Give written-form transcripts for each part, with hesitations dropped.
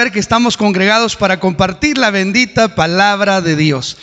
saber que estamos congregados para compartir la bendita palabra de Dios.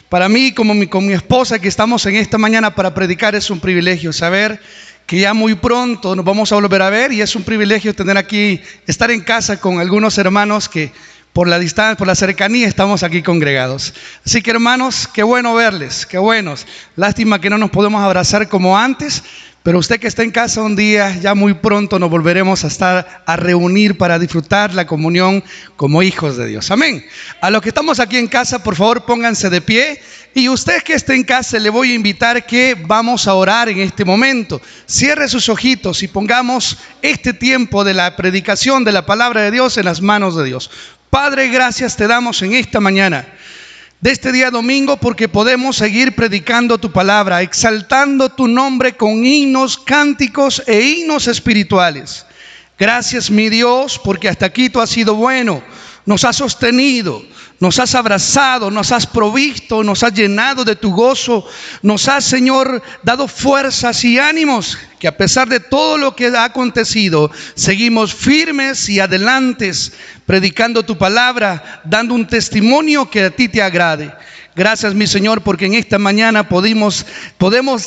Para mí, con mi esposa, que estamos en esta mañana para predicar, es un privilegio saber que ya muy pronto nos vamos a volver a ver, y es un privilegio tener aquí, estar en casa con algunos hermanos que por la distancia, por la cercanía, estamos aquí congregados. Así que, hermanos, qué bueno verles, qué buenos. Lástima que no nos podemos abrazar como antes, pero usted que está en casa un día, ya muy pronto nos volveremos a reunir para disfrutar la comunión como hijos de Dios. Amén. A los que estamos aquí en casa, por favor, pónganse de pie. Y usted que esté en casa, le voy a invitar que vamos a orar en este momento. Cierre sus ojitos y pongamos este tiempo de la predicación de la palabra de Dios en las manos de Dios. Padre, gracias te damos en esta mañana de este día domingo, porque podemos seguir predicando tu palabra, exaltando tu nombre con himnos, cánticos e himnos espirituales. Gracias, mi Dios, porque hasta aquí tú has sido bueno, nos has sostenido, nos has abrazado, nos has provisto, nos has llenado de tu gozo, nos has, Señor, dado fuerzas y ánimos, que a pesar de todo lo que ha acontecido, seguimos firmes y adelantes, predicando tu palabra, dando un testimonio que a ti te agrade. Gracias, mi Señor, porque en esta mañana podemos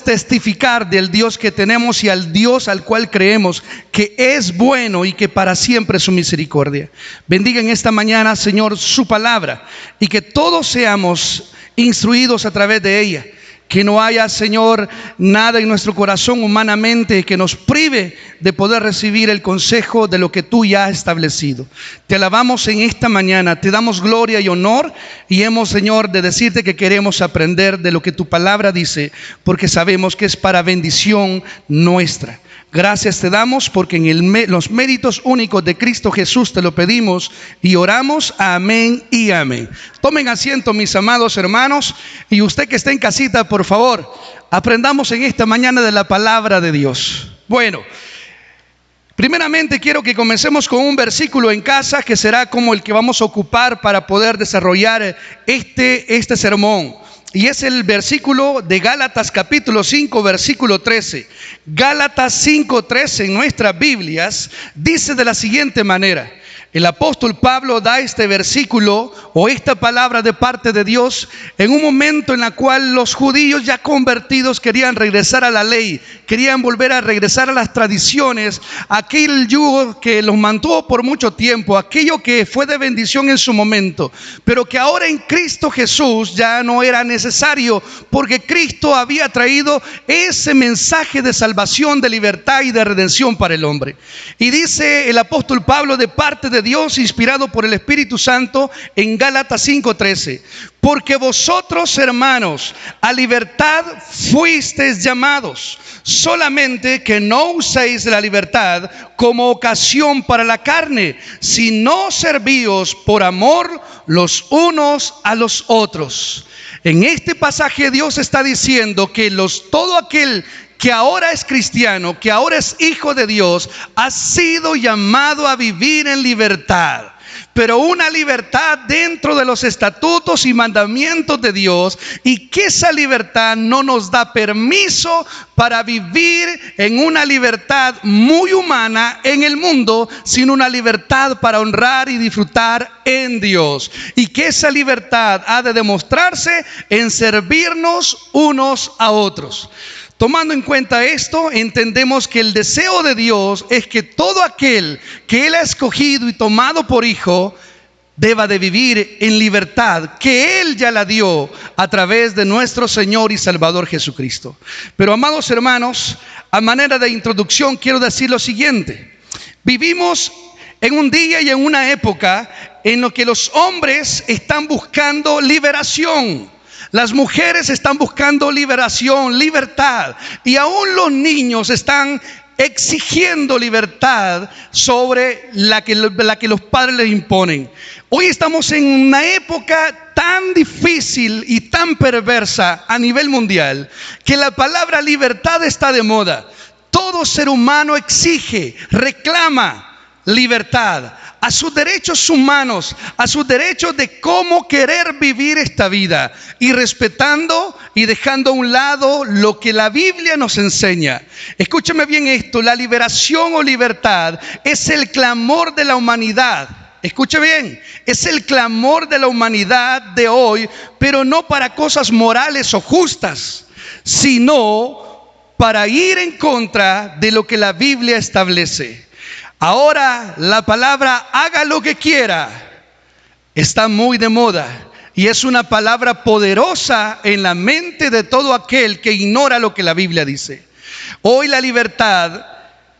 testificar del Dios que tenemos y al Dios al cual creemos, que es bueno y que para siempre es su misericordia. Bendiga en esta mañana, Señor, su palabra, y que todos seamos instruidos a través de ella. Que no haya, Señor, nada en nuestro corazón humanamente que nos prive de poder recibir el consejo de lo que tú ya has establecido. Te alabamos en esta mañana, te damos gloria y honor, y hemos, Señor, de decirte que queremos aprender de lo que tu palabra dice, porque sabemos que es para bendición nuestra. Gracias te damos, porque en los méritos únicos de Cristo Jesús te lo pedimos y oramos. Amén y amén. Tomen asiento, mis amados hermanos, y usted que está en casita, por favor, aprendamos en esta mañana de la palabra de Dios. Bueno, primeramente quiero que comencemos con un versículo en casa, que será como el que vamos a ocupar para poder desarrollar este sermón. Y es el versículo de Gálatas capítulo 5, versículo 13. Gálatas 5:13 en nuestras Biblias dice de la siguiente manera. El apóstol Pablo da este versículo o esta palabra de parte de Dios en un momento en el cual los judíos ya convertidos querían regresar a la ley, querían volver a regresar a las tradiciones, aquel yugo que los mantuvo por mucho tiempo, aquello que fue de bendición en su momento, pero que ahora en Cristo Jesús ya no era necesario, porque Cristo había traído ese mensaje de salvación, de libertad y de redención para el hombre. Y dice el apóstol Pablo de parte de Dios, inspirado por el Espíritu Santo, en Gálatas 5:13: porque vosotros, hermanos, a libertad fuisteis llamados, solamente que no uséis la libertad como ocasión para la carne, sino servíos por amor los unos a los otros. En este pasaje Dios está diciendo que todo aquel que ahora es cristiano, que ahora es hijo de Dios, ha sido llamado a vivir en libertad. Pero una libertad dentro de los estatutos y mandamientos de Dios, y que esa libertad no nos da permiso para vivir en una libertad muy humana en el mundo, sino una libertad para honrar y disfrutar en Dios. Y que esa libertad ha de demostrarse en servirnos unos a otros. Tomando en cuenta esto, entendemos que el deseo de Dios es que todo aquel que Él ha escogido y tomado por hijo deba de vivir en libertad, que Él ya la dio a través de nuestro Señor y Salvador Jesucristo. Pero, amados hermanos, a manera de introducción quiero decir lo siguiente. Vivimos en un día y en una época en lo que los hombres están buscando liberación. Las mujeres están buscando liberación, libertad, y aún los niños están exigiendo libertad sobre la que los padres les imponen. Hoy estamos en una época tan difícil y tan perversa a nivel mundial, que la palabra libertad está de moda. Todo ser humano exige, reclama libertad, a sus derechos humanos, a sus derechos de cómo querer vivir esta vida, y respetando y dejando a un lado lo que la Biblia nos enseña. Escúchame bien esto: la liberación o libertad es el clamor de la humanidad Escuche bien, es el clamor de la humanidad de hoy, pero no para cosas morales o justas, sino para ir en contra de lo que la Biblia establece. Ahora la palabra haga lo que quiera está muy de moda y es una palabra poderosa en la mente de todo aquel que ignora lo que la Biblia dice. Hoy la libertad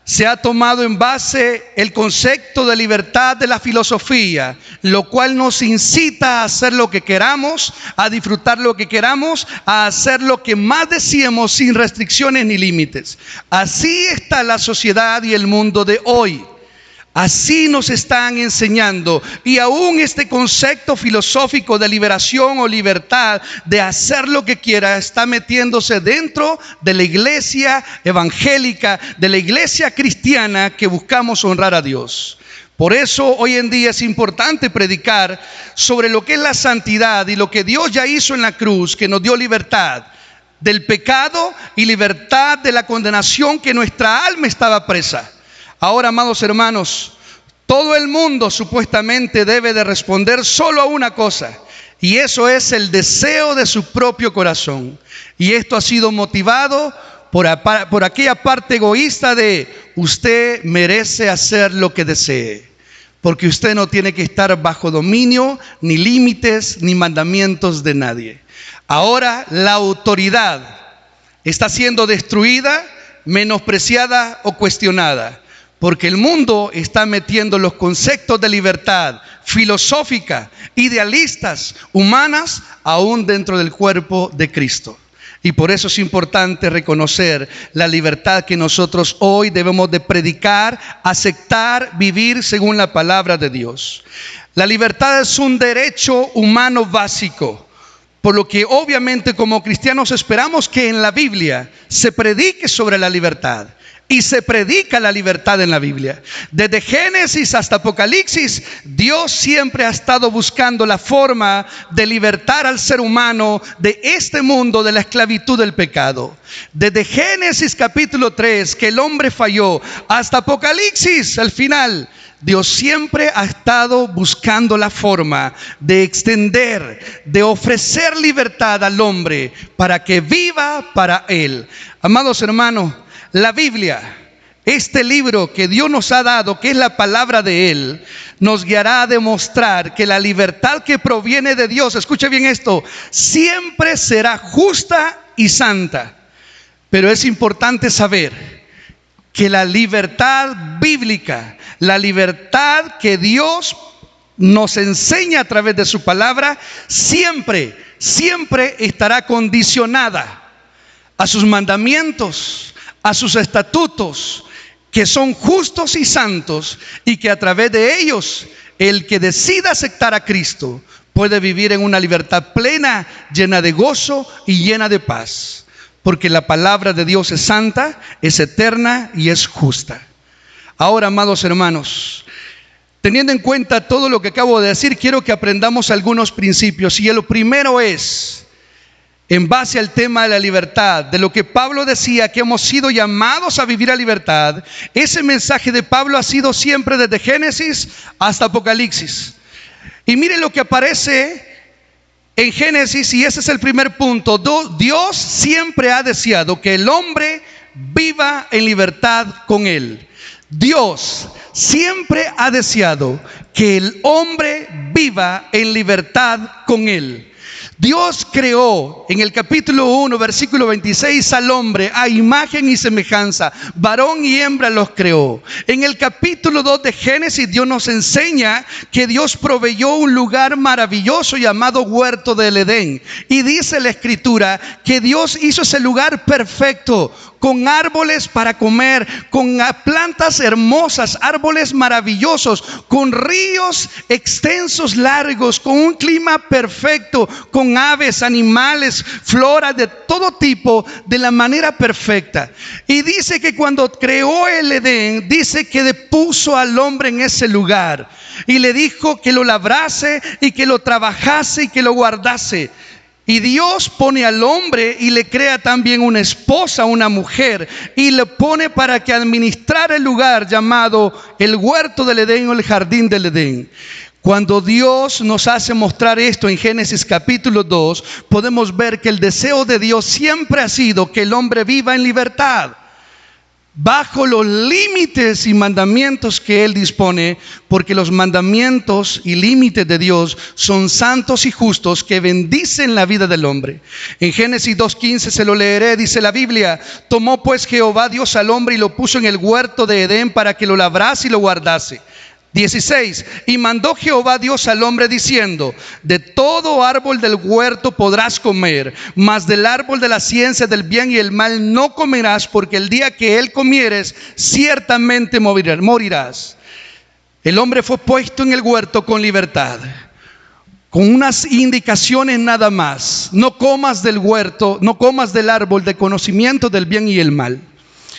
se ha tomado en base el concepto de libertad de la filosofía, lo cual nos incita a hacer lo que queramos, a disfrutar lo que queramos, a hacer lo que más deseemos sin restricciones ni límites. Así está la sociedad y el mundo de hoy. Así nos están enseñando, y aún este concepto filosófico de liberación o libertad de hacer lo que quiera está metiéndose dentro de la iglesia evangélica, de la iglesia cristiana que buscamos honrar a Dios. Por eso hoy en día es importante predicar sobre lo que es la santidad y lo que Dios ya hizo en la cruz, que nos dio libertad del pecado y libertad de la condenación que nuestra alma estaba presa. Ahora, amados hermanos, todo el mundo supuestamente debe de responder solo a una cosa, y eso es el deseo de su propio corazón. Y esto ha sido motivado por aquella parte egoísta de usted merece hacer lo que desee, porque usted no tiene que estar bajo dominio, ni límites, ni mandamientos de nadie. Ahora la autoridad está siendo destruida, menospreciada o cuestionada. Porque el mundo está metiendo los conceptos de libertad filosófica, idealistas, humanas, aún dentro del cuerpo de Cristo. Y por eso es importante reconocer la libertad que nosotros hoy debemos de predicar, aceptar, vivir según la palabra de Dios. La libertad es un derecho humano básico, por lo que obviamente como cristianos esperamos que en la Biblia se predique sobre la libertad. Y se predica la libertad en la Biblia. Desde Génesis hasta Apocalipsis, Dios siempre ha estado buscando la forma de libertar al ser humano de este mundo, de la esclavitud del pecado. Desde Génesis capítulo 3, que el hombre falló, hasta Apocalipsis, al final, Dios siempre ha estado buscando la forma de extender, de ofrecer libertad al hombre para que viva para Él. Amados hermanos, la Biblia, este libro que Dios nos ha dado, que es la palabra de Él, nos guiará a demostrar que la libertad que proviene de Dios, escuche bien esto, siempre será justa y santa. Pero es importante saber que la libertad bíblica, la libertad que Dios nos enseña a través de su palabra, siempre estará condicionada a sus mandamientos, a sus estatutos, que son justos y santos, y que a través de ellos el que decida aceptar a Cristo puede vivir en una libertad plena, llena de gozo y llena de paz, porque la palabra de Dios es santa, es eterna y es justa. Ahora, amados hermanos, teniendo en cuenta todo lo que acabo de decir, quiero que aprendamos algunos principios, y lo primero es, en base al tema de la libertad, de lo que Pablo decía, que hemos sido llamados a vivir a libertad. Ese mensaje de Pablo ha sido siempre desde Génesis hasta Apocalipsis. Y miren lo que aparece en Génesis, y ese es el primer punto. Dios siempre ha deseado que el hombre viva en libertad con Él. Dios siempre ha deseado que el hombre viva en libertad con Él. Dios creó en el capítulo 1, versículo 26 al hombre a imagen y semejanza, varón y hembra los creó. En el capítulo 2 de Génesis, Dios nos enseña que Dios proveyó un lugar maravilloso llamado Huerto del Edén. Y dice la Escritura que Dios hizo ese lugar perfecto, con árboles para comer, con plantas hermosas, árboles maravillosos, con ríos extensos, largos, con un clima perfecto, con aves, animales, flora de todo tipo, de la manera perfecta. Y dice que cuando creó el Edén, dice que puso al hombre en ese lugar y le dijo que lo labrase y que lo trabajase y que lo guardase. Y Dios pone al hombre y le crea también una esposa, una mujer, y le pone para que administrar el lugar llamado el huerto del Edén o el jardín del Edén. Cuando Dios nos hace mostrar esto en Génesis capítulo 2, podemos ver que el deseo de Dios siempre ha sido que el hombre viva en libertad, bajo los límites y mandamientos que Él dispone, porque los mandamientos y límites de Dios son santos y justos que bendicen la vida del hombre. En Génesis 2:15 se lo leeré, dice la Biblia: tomó pues Jehová Dios al hombre y lo puso en el huerto de Edén para que lo labrase y lo guardase. 16. Y mandó Jehová Dios al hombre diciendo: de todo árbol del huerto podrás comer, mas del árbol de la ciencia del bien y el mal no comerás, porque el día que él comieres ciertamente morirás. El hombre fue puesto en el huerto con libertad, con unas indicaciones nada más: no comas del huerto, no comas del árbol de conocimiento del bien y el mal.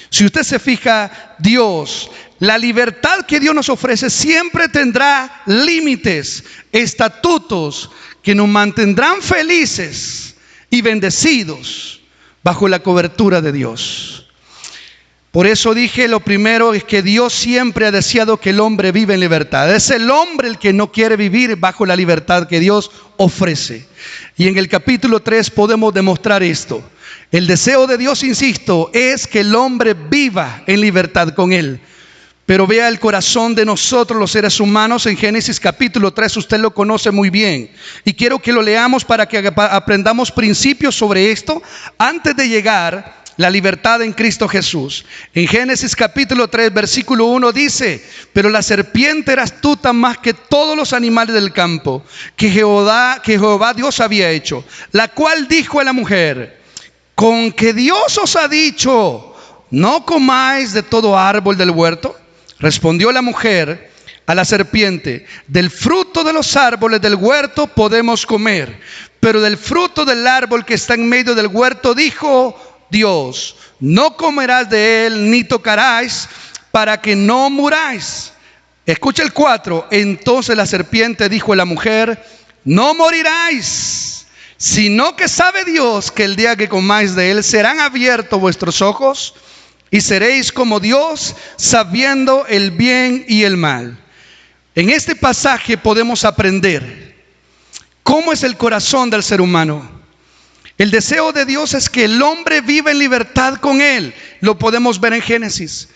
Si usted se fija, Dios, la libertad que Dios nos ofrece siempre tendrá límites, estatutos que nos mantendrán felices y bendecidos bajo la cobertura de Dios. Por eso dije, lo primero es que Dios siempre ha deseado que el hombre viva en libertad. Es el hombre el que no quiere vivir bajo la libertad que Dios ofrece. Y en el capítulo 3 podemos demostrar esto. El deseo de Dios, insisto, es que el hombre viva en libertad con Él. Pero vea el corazón de nosotros los seres humanos en Génesis capítulo 3, usted lo conoce muy bien. Y quiero que lo leamos para que aprendamos principios sobre esto antes de llegar la libertad en Cristo Jesús. En Génesis capítulo 3, versículo 1 dice: pero la serpiente era astuta más que todos los animales del campo que Jehová Dios había hecho, la cual dijo a la mujer: ¿con que Dios os ha dicho, no comáis de todo árbol del huerto? Respondió la mujer a la serpiente: del fruto de los árboles del huerto podemos comer, pero del fruto del árbol que está en medio del huerto dijo Dios: no comerás de él ni tocarás, para que no muráis. Escucha el 4. Entonces la serpiente dijo a la mujer: no moriráis, sino que sabe Dios que el día que comáis de él serán abiertos vuestros ojos y seréis como Dios, sabiendo el bien y el mal. En este pasaje podemos aprender cómo es el corazón del ser humano. El deseo de Dios es que el hombre viva en libertad con Él. Lo podemos ver en Génesis.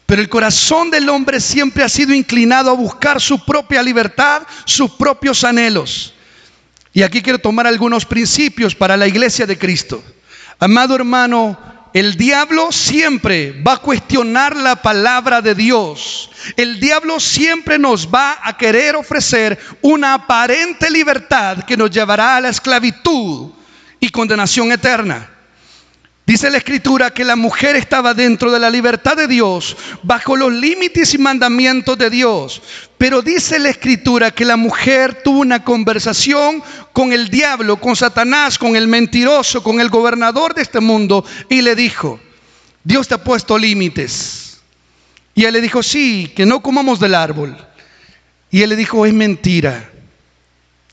Pero el corazón del hombre siempre ha sido inclinado a buscar su propia libertad, sus propios anhelos. Y aquí quiero tomar algunos principios para la iglesia de Cristo. Amado hermano, el diablo siempre va a cuestionar la palabra de Dios. El diablo siempre nos va a querer ofrecer una aparente libertad que nos llevará a la esclavitud y condenación eterna. Dice la Escritura que la mujer estaba dentro de la libertad de Dios, bajo los límites y mandamientos de Dios. Pero dice la Escritura que la mujer tuvo una conversación con el diablo, con Satanás, con el mentiroso, con el gobernador de este mundo, y le dijo: Dios te ha puesto límites. Y él le dijo: sí, que no comamos del árbol. Y él le dijo: es mentira.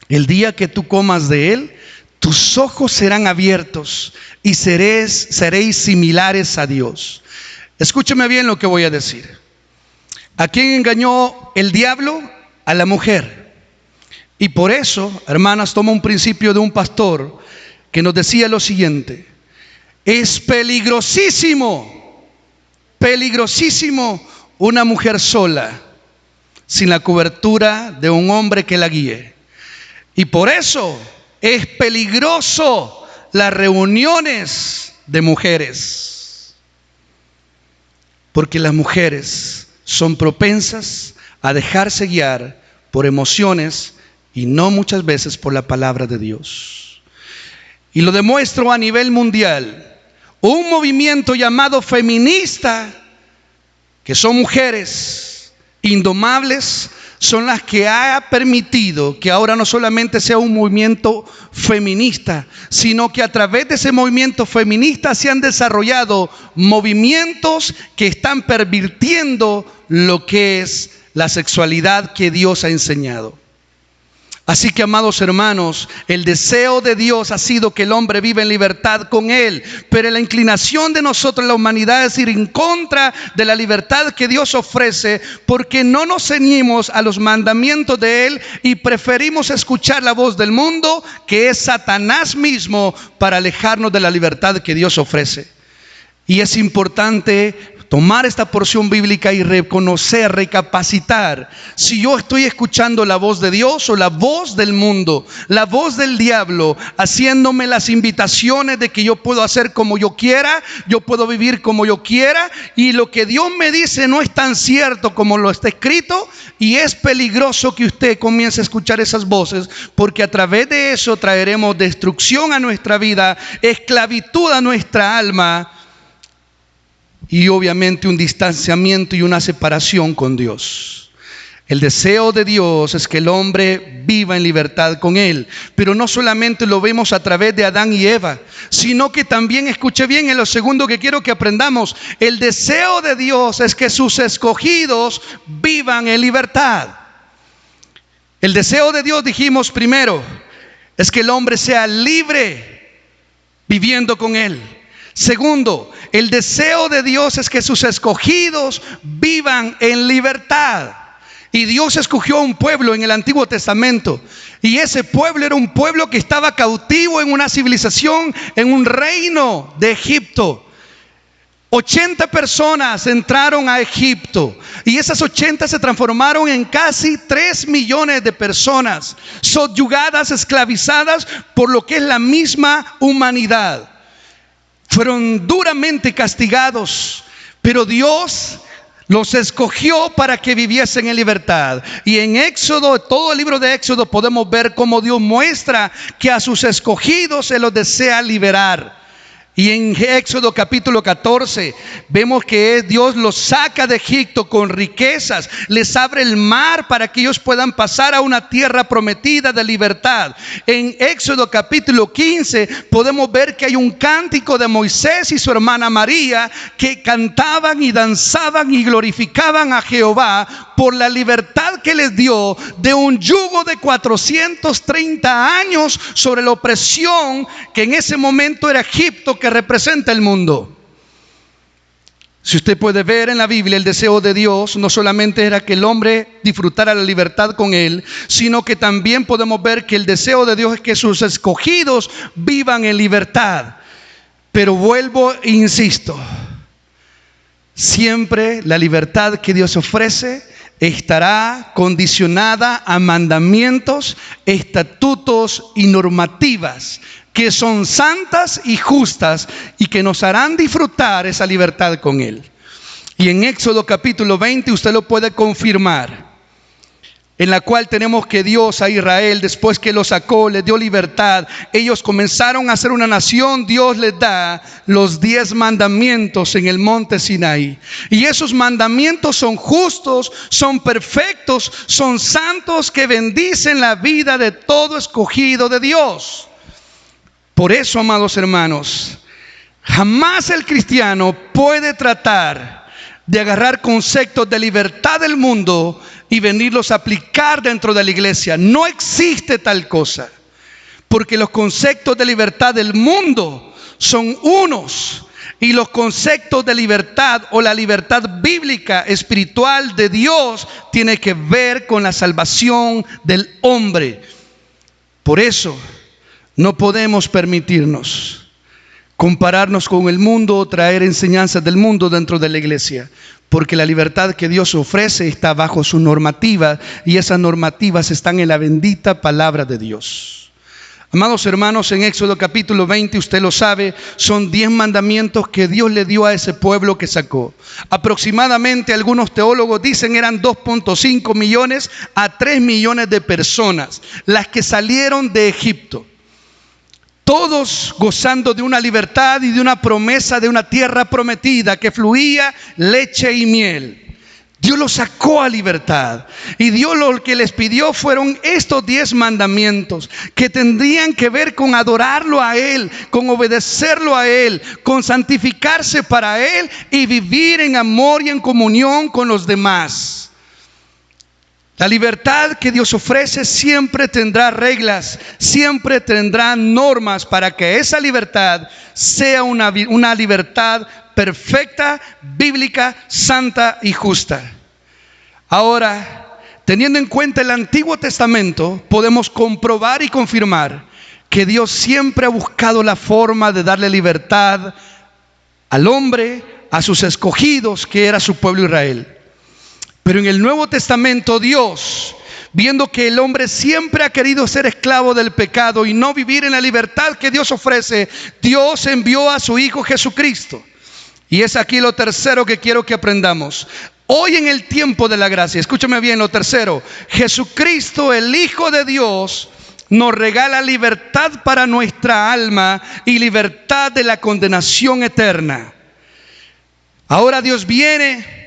El día que tú comas de él, tus ojos serán abiertos y seréis similares a Dios. Escúcheme bien lo que voy a decir. ¿A quién engañó el diablo? A la mujer. Y por eso, hermanas, toma un principio de un pastor que nos decía lo siguiente: es peligrosísimo una mujer sola, sin la cobertura de un hombre que la guíe. Y por eso es peligroso las reuniones de mujeres, porque las mujeres son propensas a dejarse guiar por emociones y no muchas veces por la palabra de Dios. Y lo demuestro a nivel mundial. Un movimiento llamado feminista, que son mujeres indomables, son las que ha permitido que ahora no solamente sea un movimiento feminista, sino que a través de ese movimiento feminista se han desarrollado movimientos que están pervirtiendo lo que es la sexualidad que Dios ha enseñado. Así que, amados hermanos, el deseo de Dios ha sido que el hombre viva en libertad con Él. Pero la inclinación de nosotros, la humanidad, es ir en contra de la libertad que Dios ofrece, porque no nos ceñimos a los mandamientos de Él y preferimos escuchar la voz del mundo, que es Satanás mismo, para alejarnos de la libertad que Dios ofrece. Y es importante tomar esta porción bíblica y reconocer, recapacitar si yo estoy escuchando la voz de Dios o la voz del mundo, la voz del diablo, haciéndome las invitaciones de que yo puedo hacer como yo quiera, yo puedo vivir como yo quiera, y lo que Dios me dice no es tan cierto como lo está escrito. Y es peligroso que usted comience a escuchar esas voces, porque a través de eso traeremos destrucción a nuestra vida, esclavitud a nuestra alma, y obviamente un distanciamiento y una separación con Dios. El deseo de Dios es que el hombre viva en libertad con Él. Pero no solamente lo vemos a través de Adán y Eva, sino que también, escuche bien, en lo segundo que quiero que aprendamos, el deseo de Dios es que sus escogidos vivan en libertad. El deseo de Dios, dijimos primero, es que el hombre sea libre viviendo con Él. Segundo, el deseo de Dios es que sus escogidos vivan en libertad. Y Dios escogió a un pueblo en el Antiguo Testamento, y ese pueblo era un pueblo que estaba cautivo en una civilización, en un reino de Egipto. 80 personas entraron a Egipto, y esas 80 se transformaron en casi 3 millones de personas, subyugadas, esclavizadas por lo que es la misma humanidad. Fueron duramente castigados, pero Dios los escogió para que viviesen en libertad. Y en Éxodo, todo el libro de Éxodo, podemos ver cómo Dios muestra que a sus escogidos se los desea liberar. Y en Éxodo capítulo 14 vemos que Dios los saca de Egipto con riquezas, les abre el mar para que ellos puedan pasar a una tierra prometida de libertad. En Éxodo capítulo 15 podemos ver que hay un cántico de Moisés y su hermana María, que cantaban y danzaban y glorificaban a Jehová por la libertad que les dio de un yugo de 430 años sobre la opresión que en ese momento era Egipto, que representa el mundo. Si usted puede ver en la Biblia, el deseo de Dios no solamente era que el hombre disfrutara la libertad con Él, sino que también podemos ver que el deseo de Dios es que sus escogidos vivan en libertad. Pero vuelvo e insisto, siempre la libertad que Dios ofrece estará condicionada a mandamientos, estatutos y normativas que son santas y justas y que nos harán disfrutar esa libertad con Él. Y en Éxodo capítulo 20 usted lo puede confirmar, en la cual tenemos que Dios a Israel, después que lo sacó, les dio libertad. Ellos comenzaron a ser una nación. Dios les da los 10 mandamientos en el monte Sinaí. Y esos mandamientos son justos, son perfectos, son santos, que bendicen la vida de todo escogido de Dios. Por eso, amados hermanos, jamás el cristiano puede tratar de agarrar conceptos de libertad del mundo y venirlos a aplicar dentro de la iglesia. No existe tal cosa, porque los conceptos de libertad del mundo son unos, y los conceptos de libertad o la libertad bíblica espiritual de Dios tiene que ver con la salvación del hombre. Por eso no podemos permitirnos compararnos con el mundo o traer enseñanzas del mundo dentro de la iglesia, porque la libertad que Dios ofrece está bajo su normativa, y esas normativas están en la bendita palabra de Dios. Amados hermanos, en Éxodo capítulo 20, usted lo sabe, son 10 mandamientos que Dios le dio a ese pueblo que sacó. Aproximadamente, algunos teólogos dicen, eran 2.5 millones a 3 millones de personas las que salieron de Egipto. Todos gozando de una libertad y de una promesa de una tierra prometida que fluía leche y miel. Dios los sacó a libertad, y Dios lo que les pidió fueron estos 10 mandamientos, que tendrían que ver con adorarlo a Él, con obedecerlo a Él, con santificarse para Él y vivir en amor y en comunión con los demás. La libertad que Dios ofrece siempre tendrá reglas, siempre tendrá normas para que esa libertad sea una libertad perfecta, bíblica, santa y justa. Ahora, teniendo en cuenta el Antiguo Testamento, podemos comprobar y confirmar que Dios siempre ha buscado la forma de darle libertad al hombre, a sus escogidos, que era su pueblo Israel. Pero en el Nuevo Testamento Dios, viendo que el hombre siempre ha querido ser esclavo del pecado y no vivir en la libertad que Dios ofrece, Dios envió a su Hijo Jesucristo. Y es aquí lo tercero que quiero que aprendamos. Hoy en el tiempo de la gracia, escúchame bien lo tercero, Jesucristo, el Hijo de Dios, nos regala libertad para nuestra alma y libertad de la condenación eterna. Ahora Dios viene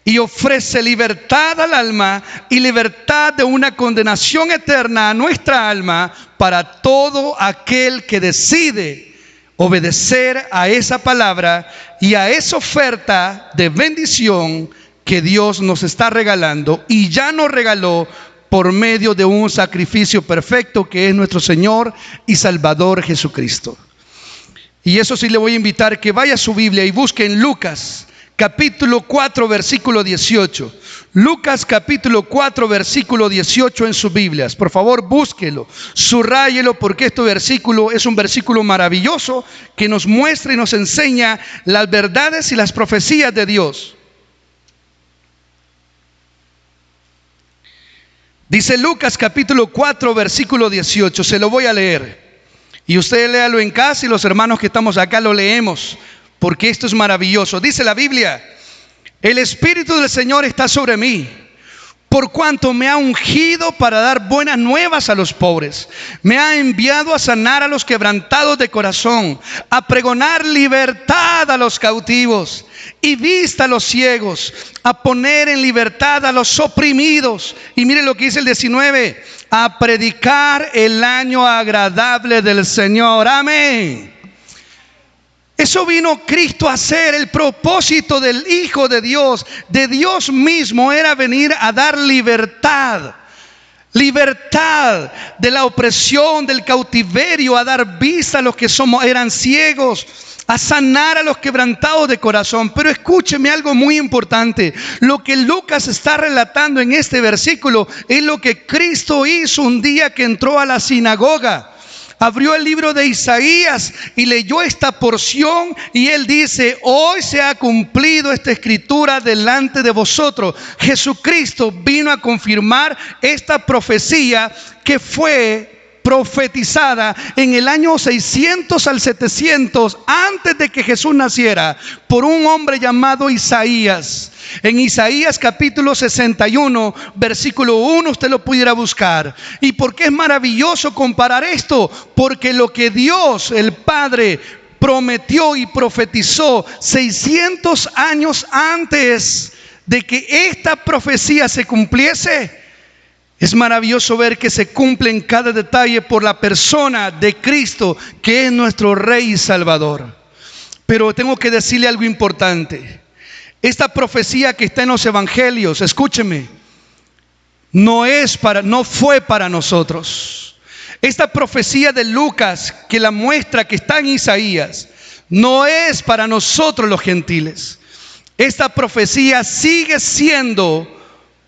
y ofrece libertad al alma y libertad de una condenación eterna a nuestra alma para todo aquel que decide obedecer a esa palabra y a esa oferta de bendición que Dios nos está regalando y ya nos regaló por medio de un sacrificio perfecto que es nuestro Señor y Salvador Jesucristo. Y eso sí le voy a invitar que vaya a su Biblia y busque en Lucas capítulo 4, versículo 18. Lucas capítulo 4, versículo 18 en sus Biblias. Por favor, búsquelo, subrayelo, porque este versículo es un versículo maravilloso que nos muestra y nos enseña las verdades y las profecías de Dios. Dice Lucas capítulo 4, versículo 18. Se lo voy a leer. Y usted léalo en casa y los hermanos que estamos acá lo leemos, porque esto es maravilloso. Dice la Biblia: el Espíritu del Señor está sobre mí, por cuanto me ha ungido para dar buenas nuevas a los pobres. Me ha enviado a sanar a los quebrantados de corazón, a pregonar libertad a los cautivos y vista a los ciegos, a poner en libertad a los oprimidos. Y mire lo que dice el 19: a predicar el año agradable del Señor. Amén. Eso vino Cristo a hacer. El propósito del Hijo de Dios mismo, era venir a dar libertad. Libertad de la opresión, del cautiverio, a dar vista a los que eran ciegos, a sanar a los quebrantados de corazón. Pero escúcheme algo muy importante. Lo que Lucas está relatando en este versículo es lo que Cristo hizo un día que entró a la sinagoga. Abrió el libro de Isaías y leyó esta porción y él dice: hoy se ha cumplido esta escritura delante de vosotros. Jesucristo vino a confirmar esta profecía que fue profetizada en el año 600 al 700 antes de que Jesús naciera por un hombre llamado Isaías. En Isaías capítulo 61 versículo 1 usted lo pudiera buscar. ¿Y por qué es maravilloso comparar esto? Porque lo que Dios el Padre prometió y profetizó 600 años antes de que esta profecía se cumpliese, es maravilloso ver que se cumple en cada detalle por la persona de Cristo, que es nuestro Rey y Salvador. Pero tengo que decirle algo importante. Esta profecía que está en los evangelios, escúcheme, no fue para nosotros. Esta profecía de Lucas, que la muestra que está en Isaías, no es para nosotros los gentiles. Esta profecía sigue siendo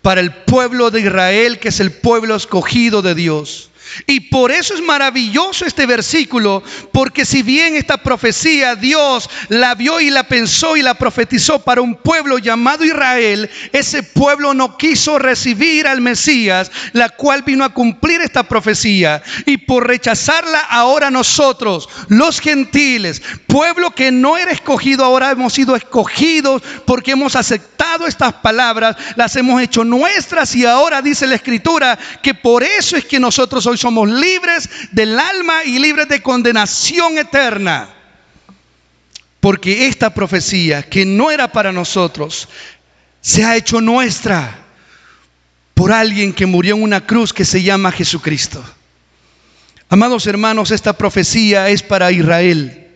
para el pueblo de Israel, que es el pueblo escogido de Dios. Y por eso es maravilloso este versículo, porque si bien esta profecía Dios la vio y la pensó y la profetizó para un pueblo llamado Israel, ese pueblo no quiso recibir al Mesías, la cual vino a cumplir esta profecía. Y por rechazarla, ahora nosotros, los gentiles, pueblo que no era escogido, ahora hemos sido escogidos porque hemos aceptado estas palabras, las hemos hecho nuestras, y ahora dice la Escritura que por eso es que nosotros hoy somos libres del alma y libres de condenación eterna. Porque esta profecía, que no era para nosotros, se ha hecho nuestra por alguien que murió en una cruz, que se llama Jesucristo. Amados hermanos, esta profecía es para Israel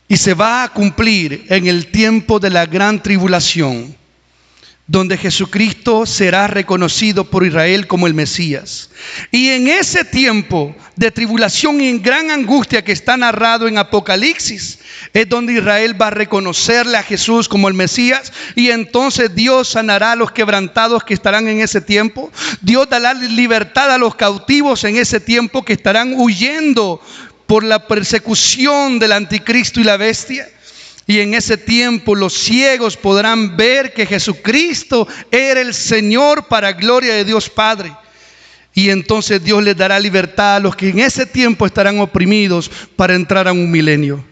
y se va a cumplir en el tiempo de la gran tribulación. donde Jesucristo será reconocido por Israel como el Mesías. Y en ese tiempo de tribulación y en gran angustia que está narrado en Apocalipsis, es donde Israel va a reconocerle a Jesús como el Mesías, y entonces Dios sanará a los quebrantados que estarán en ese tiempo. Dios dará libertad a los cautivos en ese tiempo que estarán huyendo por la persecución del anticristo y la bestia. Y en ese tiempo los ciegos podrán ver que Jesucristo era el Señor para gloria de Dios Padre. Y entonces Dios les dará libertad a los que en ese tiempo estarán oprimidos para entrar a un milenio.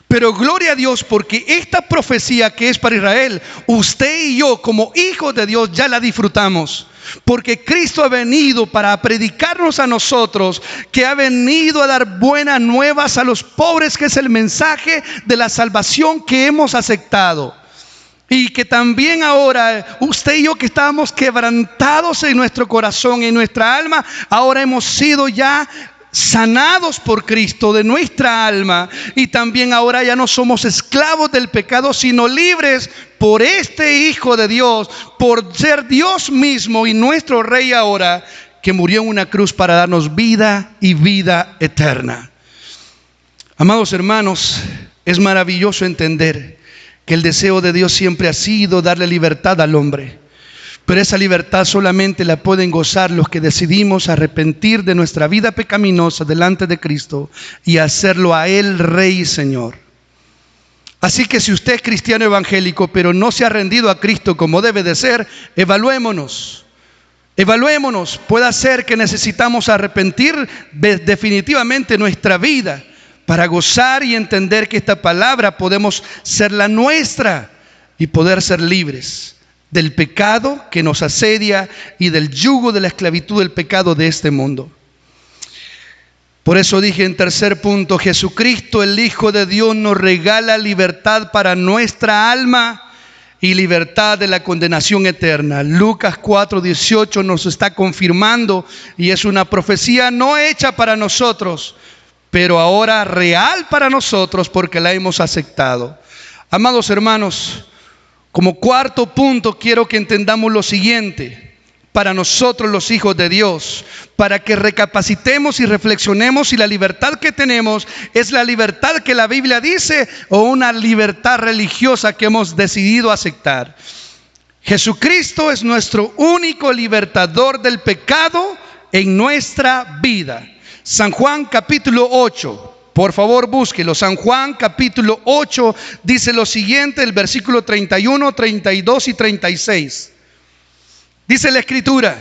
Pero gloria a Dios, porque esta profecía que es para Israel, usted y yo como hijos de Dios ya la disfrutamos. Porque Cristo ha venido para predicarnos a nosotros, que ha venido a dar buenas nuevas a los pobres, que es el mensaje de la salvación que hemos aceptado. Y que también ahora usted y yo, que estábamos quebrantados en nuestro corazón, en nuestra alma, ahora hemos sido ya sanados por Cristo de nuestra alma, y también ahora ya no somos esclavos del pecado, sino libres por este Hijo de Dios, por ser Dios mismo y nuestro Rey ahora, que murió en una cruz para darnos vida y vida eterna. Amados hermanos, es maravilloso entender que el deseo de Dios siempre ha sido darle libertad al hombre. Pero esa libertad solamente la pueden gozar los que decidimos arrepentir de nuestra vida pecaminosa delante de Cristo y hacerlo a Él Rey y Señor. Así que si usted es cristiano evangélico, pero no se ha rendido a Cristo como debe de ser, evaluémonos. Puede ser que necesitamos arrepentir definitivamente nuestra vida para gozar y entender que esta palabra podemos ser la nuestra y poder ser libres del pecado que nos asedia y del yugo de la esclavitud del pecado de este mundo. Por eso dije en tercer punto, Jesucristo, el Hijo de Dios, nos regala libertad para nuestra alma y libertad de la condenación eterna. Lucas 4:18 nos está confirmando, y es una profecía no hecha para nosotros, pero ahora real para nosotros porque la hemos aceptado. Amados hermanos, como cuarto punto quiero que entendamos lo siguiente, para nosotros los hijos de Dios, para que recapacitemos y reflexionemos si la libertad que tenemos es la libertad que la Biblia dice o una libertad religiosa que hemos decidido aceptar. Jesucristo es nuestro único libertador del pecado en nuestra vida. San Juan capítulo 8. Por favor, búsquelo. San Juan capítulo 8 dice lo siguiente, el versículo 31, 32 y 36. Dice la Escritura: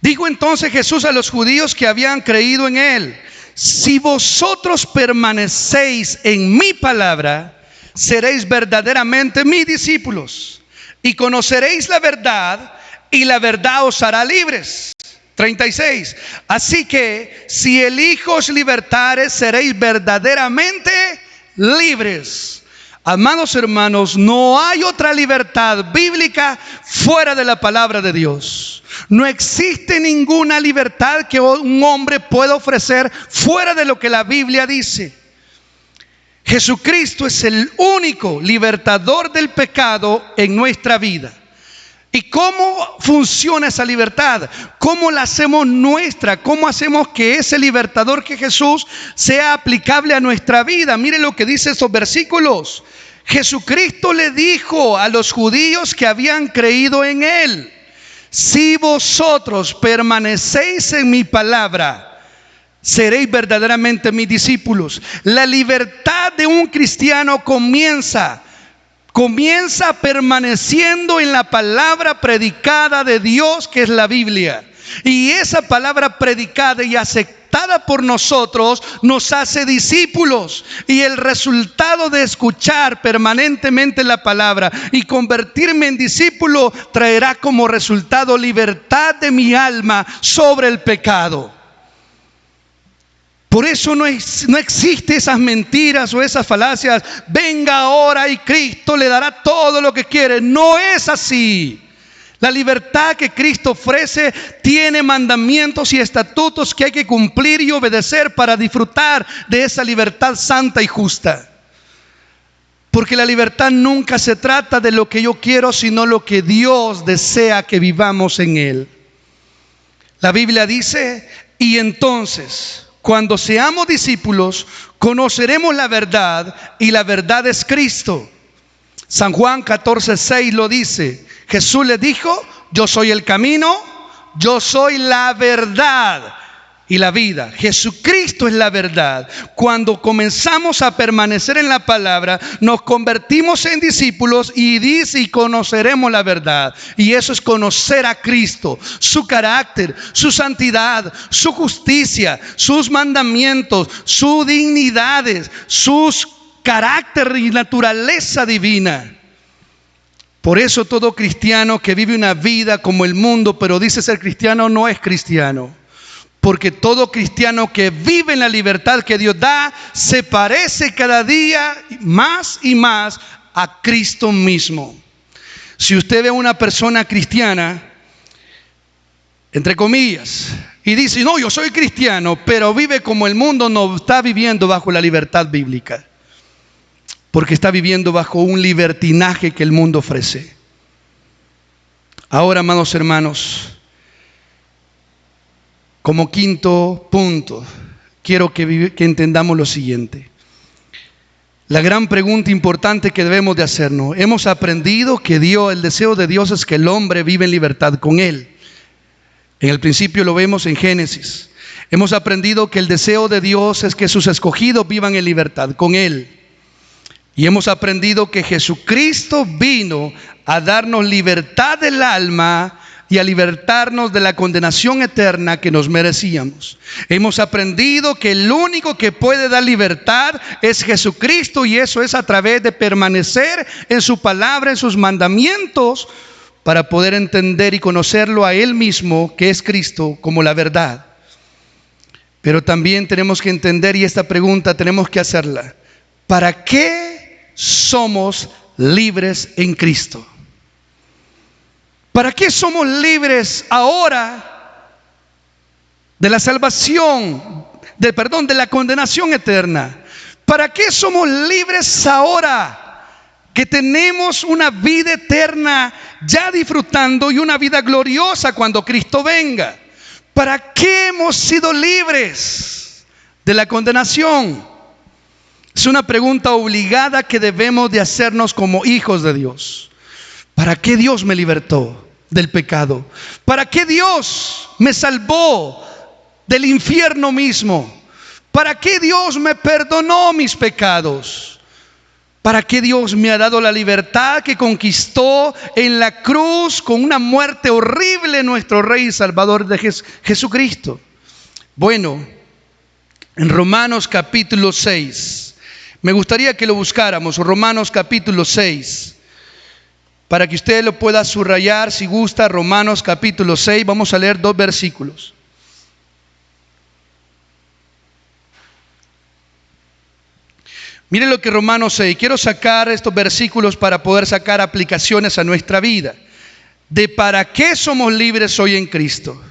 dijo entonces Jesús a los judíos que habían creído en Él: si vosotros permanecéis en mi palabra, seréis verdaderamente mis discípulos, y conoceréis la verdad, y la verdad os hará libres. 36. Así que si el Hijo os libertare, seréis verdaderamente libres. Amados hermanos, no hay otra libertad bíblica fuera de la palabra de Dios. No existe ninguna libertad que un hombre pueda ofrecer fuera de lo que la Biblia dice. Jesucristo es el único libertador del pecado en nuestra vida. ¿Y cómo funciona esa libertad? ¿Cómo la hacemos nuestra? ¿Cómo hacemos que ese libertador que Jesús sea aplicable a nuestra vida? Miren lo que dice estos versículos. Jesucristo le dijo a los judíos que habían creído en Él: si vosotros permanecéis en mi palabra, seréis verdaderamente mis discípulos. La libertad de un cristiano comienza permaneciendo en la palabra predicada de Dios, que es la Biblia. Y esa palabra predicada y aceptada por nosotros nos hace discípulos. Y el resultado de escuchar permanentemente la palabra y convertirme en discípulo traerá como resultado libertad de mi alma sobre el pecado. Por eso no existe esas mentiras o esas falacias: venga ahora y Cristo le dará todo lo que quiere. No es así. La libertad que Cristo ofrece tiene mandamientos y estatutos que hay que cumplir y obedecer para disfrutar de esa libertad santa y justa. Porque la libertad nunca se trata de lo que yo quiero, sino lo que Dios desea que vivamos en Él. La Biblia dice, y entonces, cuando seamos discípulos, conoceremos la verdad, y la verdad es Cristo. San Juan 14:6 lo dice. Jesús le dijo, yo soy el camino, yo soy la verdad y la vida. Jesucristo es la verdad. Cuando comenzamos a permanecer en la palabra, nos convertimos en discípulos y dice, y conoceremos la verdad. Y eso es conocer a Cristo, su carácter, su santidad, su justicia, sus mandamientos, sus dignidades, sus carácter y naturaleza divina. Por eso todo cristiano que vive una vida como el mundo, pero dice ser cristiano, no es cristiano. Porque todo cristiano que vive en la libertad que Dios da, se parece cada día más y más a Cristo mismo. Si usted ve a una persona cristiana, entre comillas, y dice, no, yo soy cristiano, pero vive como el mundo, no está viviendo bajo la libertad bíblica. Porque está viviendo bajo un libertinaje que el mundo ofrece. Ahora, amados hermanos, como quinto punto, quiero que entendamos lo siguiente. La gran pregunta importante que debemos de hacernos. Hemos aprendido que el deseo de Dios es que el hombre vive en libertad con Él. En el principio lo vemos en Génesis. Hemos aprendido que el deseo de Dios es que sus escogidos vivan en libertad con Él. Y hemos aprendido que Jesucristo vino a darnos libertad del alma y a libertarnos de la condenación eterna que nos merecíamos. Hemos aprendido que el único que puede dar libertad es Jesucristo, y eso es a través de permanecer en su palabra, en sus mandamientos, para poder entender y conocerlo a Él mismo, que es Cristo, como la verdad. Pero también tenemos que entender, y esta pregunta tenemos que hacerla: ¿para qué somos libres en Cristo? ¿Para qué somos libres ahora de la salvación, de la condenación eterna? ¿Para qué somos libres ahora que tenemos una vida eterna ya disfrutando y una vida gloriosa cuando Cristo venga? ¿Para qué hemos sido libres de la condenación? Es una pregunta obligada que debemos de hacernos como hijos de Dios. ¿Para qué Dios me libertó del pecado? ¿Para qué Dios me salvó del infierno mismo? ¿Para qué Dios me perdonó mis pecados? ¿Para qué Dios me ha dado la libertad que conquistó en la cruz con una muerte horrible nuestro Rey y Salvador de Jesucristo? Bueno, en Romanos capítulo 6, me gustaría que lo buscáramos, Romanos capítulo 6, para que usted lo pueda subrayar si gusta. Romanos capítulo 6, vamos a leer 2 versículos. Miren lo que Romanos 6, quiero sacar estos versículos para poder sacar aplicaciones a nuestra vida, de para qué somos libres hoy en Cristo.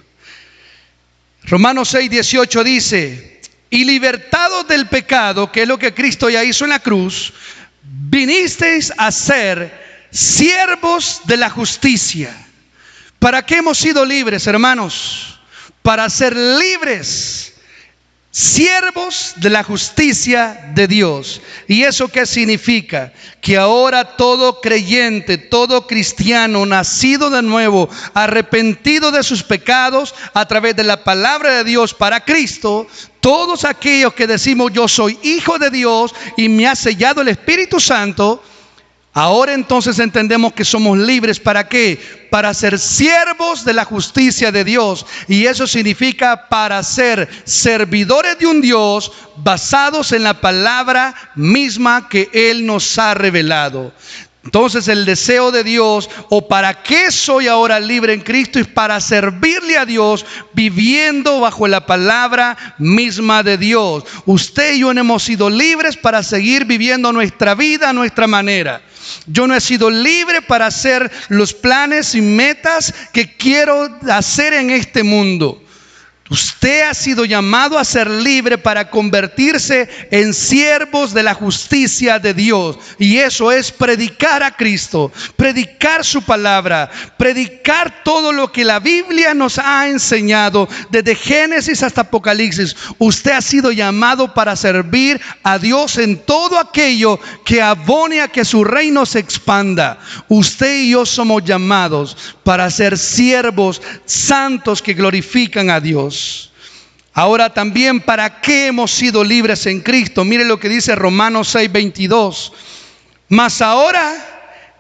Romanos 6, 18 dice: y libertados del pecado, que es lo que Cristo ya hizo en la cruz, vinisteis a ser siervos de la justicia. ¿Para qué hemos sido libres, hermanos? Para ser libres, siervos de la justicia de Dios. ¿Y eso qué significa? Que ahora todo creyente, todo cristiano nacido de nuevo, arrepentido de sus pecados a través de la palabra de Dios para Cristo, todos aquellos que decimos yo soy hijo de Dios y me ha sellado el Espíritu Santo, ahora entonces entendemos que somos libres. ¿Para qué? Para ser siervos de la justicia de Dios. Y eso significa para ser servidores de un Dios basados en la palabra misma que Él nos ha revelado. Entonces el deseo de Dios, o para qué soy ahora libre en Cristo, es para servirle a Dios viviendo bajo la palabra misma de Dios. Usted y yo no hemos sido libres para seguir viviendo nuestra vida a nuestra manera. Yo no he sido libre para hacer los planes y metas que quiero hacer en este mundo. Usted ha sido llamado a ser libre para convertirse en siervos de la justicia de Dios. Y eso es predicar a Cristo, predicar su palabra, predicar todo lo que la Biblia nos ha enseñado, desde Génesis hasta Apocalipsis. Usted ha sido llamado para servir a Dios en todo aquello que abone a que su reino se expanda. Usted y yo somos llamados para ser siervos santos que glorifican a Dios. Ahora también, ¿para qué hemos sido libres en Cristo? Mire lo que dice Romanos 6:22. Mas ahora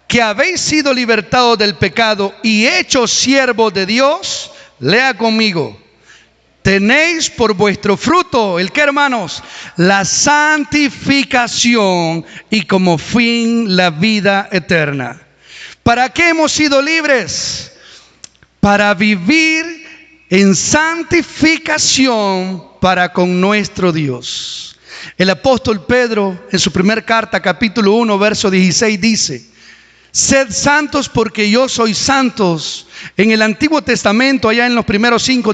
que habéis sido libertados del pecado y hechos siervos de Dios, lea conmigo, tenéis por vuestro fruto, ¿el qué, hermanos? La santificación y como fin la vida eterna. ¿Para qué hemos sido libres? Para vivir en santificación para con nuestro Dios. El apóstol Pedro, en su primera carta, capítulo 1, verso 16, dice: sed santos porque yo soy santos. En el Antiguo Testamento, allá en los primeros 5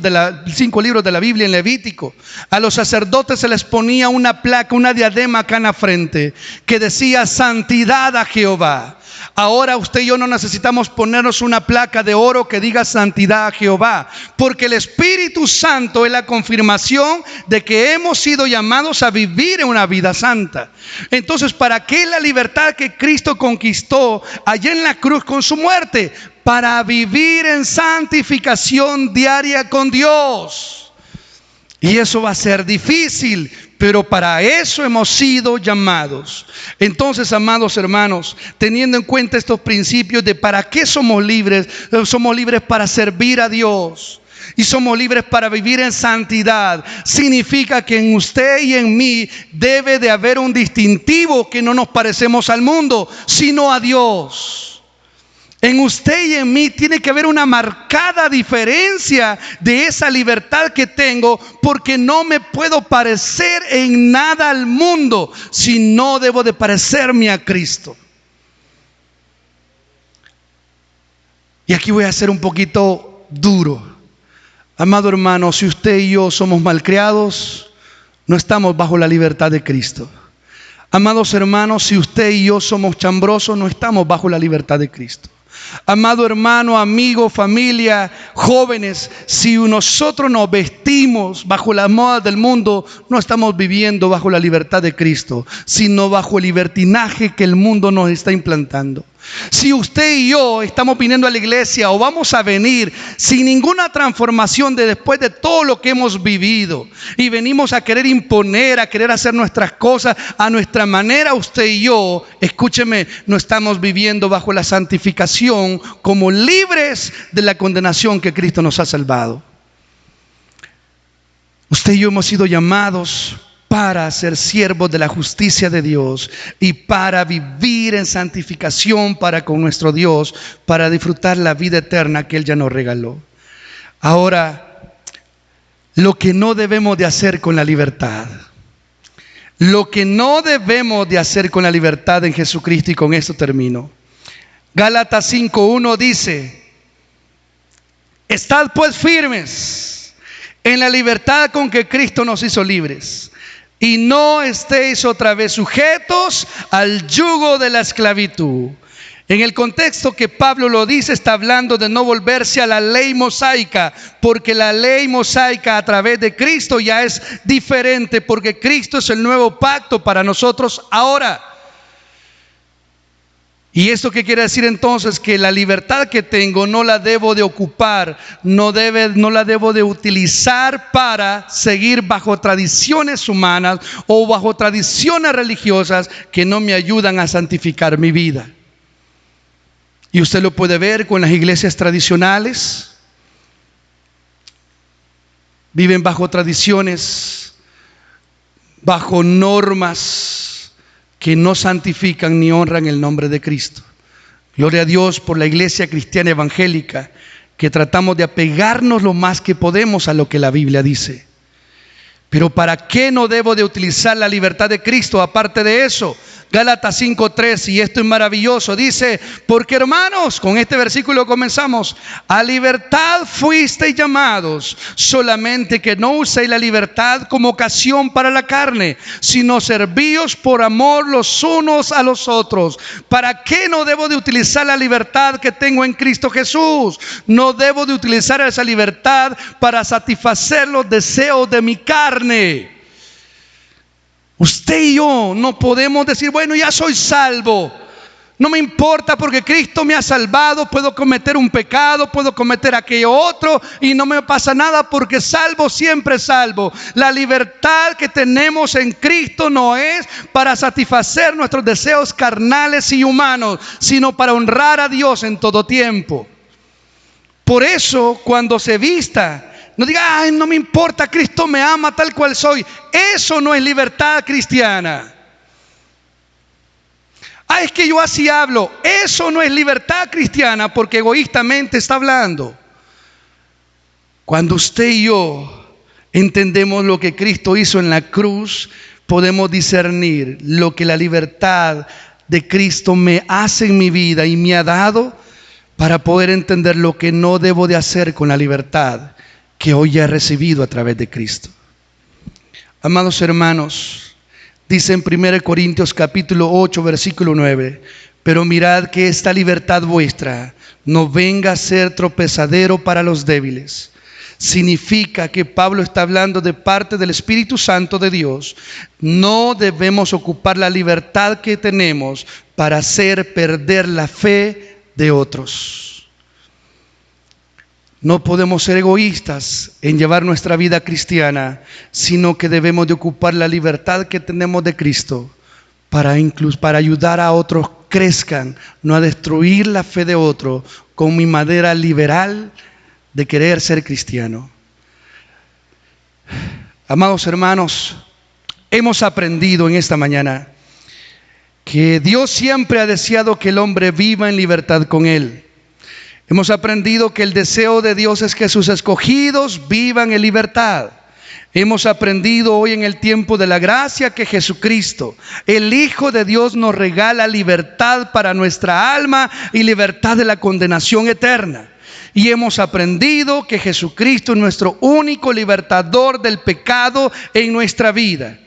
libros de la Biblia, en Levítico, a los sacerdotes se les ponía una placa, una diadema acá en la frente, que decía santidad a Jehová. Ahora usted y yo no necesitamos ponernos una placa de oro que diga santidad a Jehová, porque el Espíritu Santo es la confirmación de que hemos sido llamados a vivir en una vida santa. Entonces, ¿para qué la libertad que Cristo conquistó allá en la cruz con su muerte? Para vivir en santificación diaria con Dios. Y eso va a ser difícil, pero para eso hemos sido llamados. Entonces, amados hermanos, teniendo en cuenta estos principios de para qué somos libres para servir a Dios. Y somos libres para vivir en santidad. Significa que en usted y en mí debe de haber un distintivo, que no nos parecemos al mundo, sino a Dios. En usted y en mí tiene que haber una marcada diferencia de esa libertad que tengo, porque no me puedo parecer en nada al mundo, sino debo de parecerme a Cristo. Y aquí voy a ser un poquito duro. Amado hermano, si usted y yo somos malcriados, no estamos bajo la libertad de Cristo. Amados hermanos, si usted y yo somos chambrosos, no estamos bajo la libertad de Cristo. Amado hermano, amigo, familia, jóvenes, si nosotros nos vestimos bajo las modas del mundo, no estamos viviendo bajo la libertad de Cristo, sino bajo el libertinaje que el mundo nos está implantando. Si usted y yo estamos viniendo a la iglesia o vamos a venir sin ninguna transformación después de todo lo que hemos vivido, y venimos a querer imponer, a querer hacer nuestras cosas a nuestra manera, usted y yo, escúcheme, no estamos viviendo bajo la santificación como libres de la condenación que Cristo nos ha salvado. Usted y yo hemos sido llamados para ser siervos de la justicia de Dios y para vivir en santificación para con nuestro Dios, para disfrutar la vida eterna que Él ya nos regaló. Ahora, lo que no debemos de hacer con la libertad, lo que no debemos de hacer con la libertad en Jesucristo, y con esto termino. Gálatas 5:1 dice: estad pues firmes en la libertad con que Cristo nos hizo libres, y no estéis otra vez sujetos al yugo de la esclavitud. En el contexto que Pablo lo dice, está hablando de no volverse a la ley mosaica, porque la ley mosaica a través de Cristo ya es diferente, porque Cristo es el nuevo pacto para nosotros ahora. ¿Y esto qué quiere decir entonces? Que la libertad que tengo no la debo de ocupar, no la debo de utilizar para seguir bajo tradiciones humanas o bajo tradiciones religiosas que no me ayudan a santificar mi vida. Y usted lo puede ver con las iglesias tradicionales. Viven bajo tradiciones, bajo normas que no santifican ni honran el nombre de Cristo. Gloria a Dios por la iglesia cristiana evangélica, que tratamos de apegarnos lo más que podemos a lo que la Biblia dice. Pero ¿para qué no debo de utilizar la libertad de Cristo? Aparte de eso, Gálatas 5:3, y esto es maravilloso, dice: porque hermanos, con este versículo comenzamos, a libertad fuisteis llamados, solamente que no uséis la libertad como ocasión para la carne, sino servíos por amor los unos a los otros. ¿Para qué no debo de utilizar la libertad que tengo en Cristo Jesús? No debo de utilizar esa libertad para satisfacer los deseos de mi carne. Usted y yo no podemos decir: bueno, ya soy salvo, no me importa porque Cristo me ha salvado, puedo cometer un pecado, puedo cometer aquello otro y no me pasa nada porque salvo, siempre salvo. La libertad que tenemos en Cristo no es para satisfacer nuestros deseos carnales y humanos, sino para honrar a Dios en todo tiempo. Por eso, cuando se vista, no diga: ay, no me importa, Cristo me ama tal cual soy. Eso no es libertad cristiana. Es que yo así hablo. Eso no es libertad cristiana, porque egoístamente está hablando. Cuando usted y yo entendemos lo que Cristo hizo en la cruz, podemos discernir lo que la libertad de Cristo me hace en mi vida y me ha dado, para poder entender lo que no debo de hacer con la libertad que hoy he recibido a través de Cristo. Amados hermanos, dice en 1 Corintios capítulo 8 versículo 9: pero mirad que esta libertad vuestra no venga a ser tropezadero para los débiles. Significa que Pablo está hablando de parte del Espíritu Santo de Dios. No debemos ocupar la libertad que tenemos para hacer perder la fe de otros. No podemos ser egoístas en llevar nuestra vida cristiana, sino que debemos de ocupar la libertad que tenemos de Cristo para ayudar a otros crezcan, no a destruir la fe de otro con mi manera liberal de querer ser cristiano. Amados hermanos, hemos aprendido en esta mañana que Dios siempre ha deseado que el hombre viva en libertad con Él. Hemos aprendido que el deseo de Dios es que sus escogidos vivan en libertad. Hemos aprendido hoy en el tiempo de la gracia que Jesucristo, el Hijo de Dios, nos regala libertad para nuestra alma y libertad de la condenación eterna. Y hemos aprendido que Jesucristo es nuestro único libertador del pecado en nuestra vida.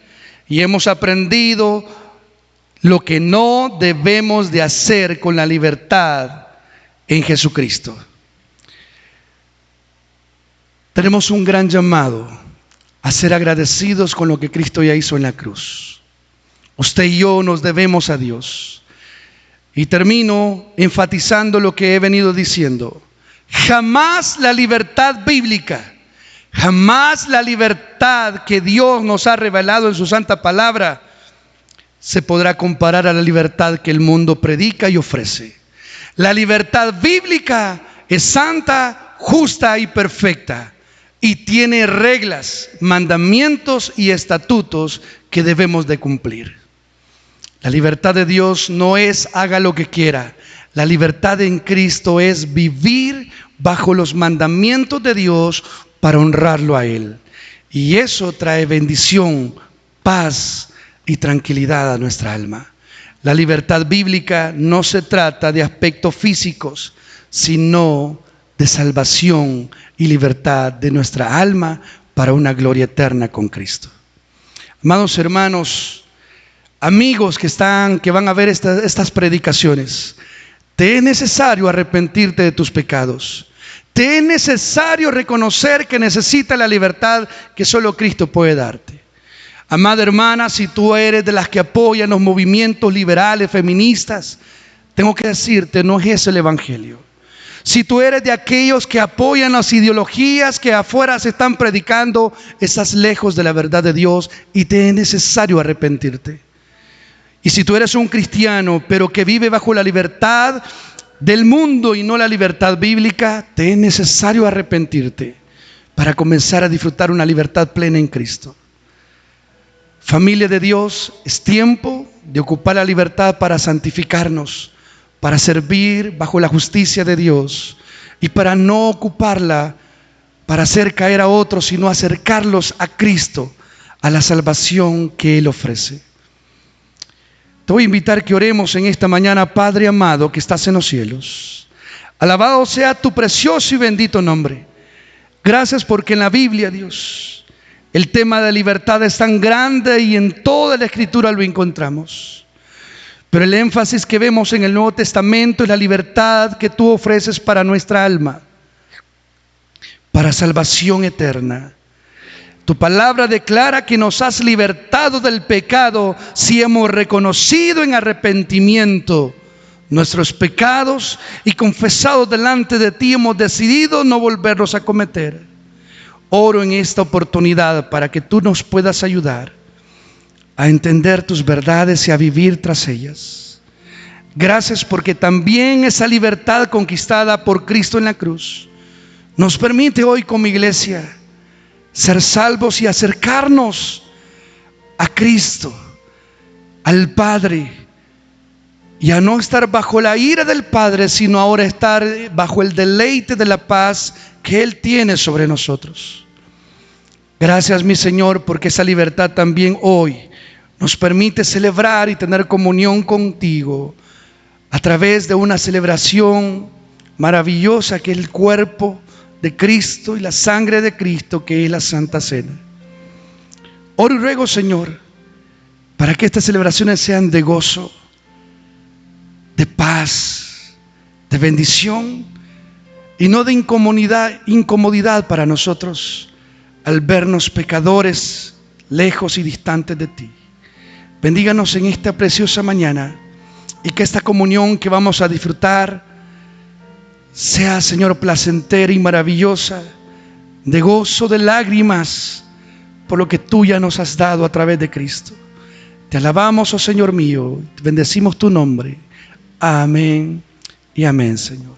Y hemos aprendido lo que no debemos de hacer con la libertad en Jesucristo. Tenemos un gran llamado a ser agradecidos con lo que Cristo ya hizo en la cruz. Usted y yo nos debemos a Dios. Y termino enfatizando lo que he venido diciendo. Jamás la libertad bíblica, jamás la libertad que Dios nos ha revelado en su santa palabra se podrá comparar a la libertad que el mundo predica y ofrece. La libertad bíblica es santa, justa y perfecta, y tiene reglas, mandamientos y estatutos que debemos de cumplir. La libertad de Dios no es haga lo que quiera. La libertad en Cristo es vivir bajo los mandamientos de Dios para honrarlo a Él. Y eso trae bendición, paz y tranquilidad a nuestra alma. La libertad bíblica no se trata de aspectos físicos, sino de salvación y libertad de nuestra alma para una gloria eterna con Cristo. Amados hermanos, amigos que van a ver estas predicaciones, te es necesario arrepentirte de tus pecados. Te es necesario reconocer que necesitas la libertad que solo Cristo puede darte. Amada hermana, si tú eres de las que apoyan los movimientos liberales, feministas, tengo que decirte, no es ese el evangelio. Si tú eres de aquellos que apoyan las ideologías que afuera se están predicando, estás lejos de la verdad de Dios y te es necesario arrepentirte. Y si tú eres un cristiano, pero que vive bajo la libertad del mundo y no la libertad bíblica, te es necesario arrepentirte para comenzar a disfrutar una libertad plena en Cristo. Familia de Dios, es tiempo de ocupar la libertad para santificarnos, para servir bajo la justicia de Dios y para no ocuparla para hacer caer a otros, sino acercarlos a Cristo, a la salvación que Él ofrece. Te voy a invitar que oremos en esta mañana. Padre amado que estás en los cielos, alabado sea tu precioso y bendito nombre. Gracias porque en la Biblia, Dios, el tema de libertad es tan grande y en toda la Escritura lo encontramos. Pero el énfasis que vemos en el Nuevo Testamento es la libertad que tú ofreces para nuestra alma, para salvación eterna. Tu palabra declara que nos has libertado del pecado si hemos reconocido en arrepentimiento nuestros pecados y confesado delante de ti, hemos decidido no volverlos a cometer. Oro en esta oportunidad para que tú nos puedas ayudar a entender tus verdades y a vivir tras ellas. Gracias porque también esa libertad conquistada por Cristo en la cruz nos permite hoy como iglesia ser salvos y acercarnos a Cristo, al Padre, y a no estar bajo la ira del Padre, sino ahora estar bajo el deleite de la paz que Él tiene sobre nosotros. Gracias, mi Señor, porque esa libertad también hoy nos permite celebrar y tener comunión contigo a través de una celebración maravillosa que es el cuerpo de Cristo y la sangre de Cristo, que es la Santa Cena. Oro y ruego, Señor, para que estas celebraciones sean de gozo, de paz, de bendición y no de incomodidad para nosotros al vernos pecadores, lejos y distantes de ti. Bendíganos en esta preciosa mañana y que esta comunión que vamos a disfrutar sea, Señor, placentera y maravillosa, de gozo, de lágrimas, por lo que tú ya nos has dado a través de Cristo. Te alabamos, oh Señor mío, bendecimos tu nombre. Amén y amén, Señor.